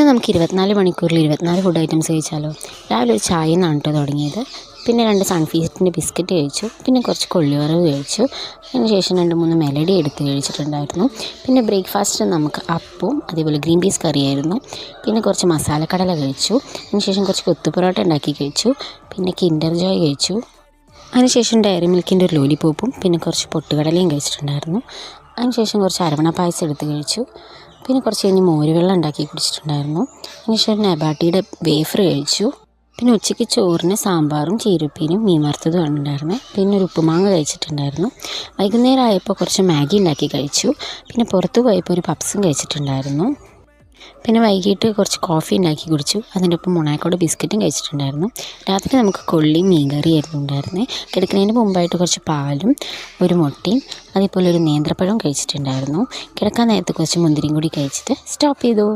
എന്നാൽ നമുക്ക് 24 മണിക്കൂറിൽ 24 ഫുഡ് ഐറ്റംസ് കഴിച്ചാലോ. രാവിലെ ഒരു ചായ നിന്നാണ് കേട്ടോ തുടങ്ങിയത്. പിന്നെ 2 സൺഫീസ്റ്റിൻ്റെ ബിസ്ക്കറ്റ് കഴിച്ചു. പിന്നെ കുറച്ച് കൊള്ളിവറവ് കഴിച്ചു. അതിന് ശേഷം 2-3 മെലഡി എടുത്ത് കഴിച്ചിട്ടുണ്ടായിരുന്നു. പിന്നെ ബ്രേക്ക്ഫാസ്റ്റ് നമുക്ക് അപ്പവും അതേപോലെ ഗ്രീൻ പീസ് കറിയായിരുന്നു. പിന്നെ കുറച്ച് മസാലക്കടല കഴിച്ചു. അതിനുശേഷം കുറച്ച് കൊത്തു പൊറോട്ട ഉണ്ടാക്കി കഴിച്ചു. പിന്നെ കിൻഡർ ജോയ് കഴിച്ചു. അതിനുശേഷം ഡയറി മിൽക്കിൻ്റെ ഒരു ലോലിപോപ്പും പിന്നെ കുറച്ച് പൊട്ടുകടലയും കഴിച്ചിട്ടുണ്ടായിരുന്നു. അതിനുശേഷം കുറച്ച് അരവണ പായസം എടുത്ത് കഴിച്ചു. പിന്നെ കുറച്ച് കഴിഞ്ഞ് മോരുവെള്ളം ഉണ്ടാക്കി കുടിച്ചിട്ടുണ്ടായിരുന്നു. അതിനുശേഷം നബാട്ടിയുടെ വേഫർ കഴിച്ചു. പിന്നെ ഉച്ചയ്ക്ക് ചോറിന് സാമ്പാറും ചീരപ്പീനും മീൻ വറുത്തതുമാണ് ഉണ്ടായിരുന്നത്. പിന്നെ ഒരു ഉപ്പുമാങ്ങ കഴിച്ചിട്ടുണ്ടായിരുന്നു. വൈകുന്നേരം ആയപ്പോൾ കുറച്ച് മാഗി ഉണ്ടാക്കി കഴിച്ചു. പിന്നെ പുറത്ത് പോയപ്പോൾ ഒരു പപ്സും കഴിച്ചിട്ടുണ്ടായിരുന്നു. പിന്നെ വൈകിട്ട് കുറച്ച് കോഫി ഉണ്ടാക്കി കുടിച്ചു. അതിൻ്റെ ഒപ്പം മൊണാക്കോടെ ബിസ്ക്കറ്റും കഴിച്ചിട്ടുണ്ടായിരുന്നു. രാത്രി നമുക്ക് കൊള്ളിയും മീൻകറിയായിരുന്നു ഉണ്ടായിരുന്നത്. കിടക്കുന്നതിന് മുമ്പായിട്ട് കുറച്ച് പാലും ഒരു മുട്ടയും അതേപോലെ ഒരു നേന്ത്രപ്പഴവും കഴിച്ചിട്ടുണ്ടായിരുന്നു. കിടക്കാൻ നേരത്ത് കുറച്ച് മുന്തിരിയും കൂടി കഴിച്ചിട്ട് സ്റ്റോപ്പ് ചെയ്തു.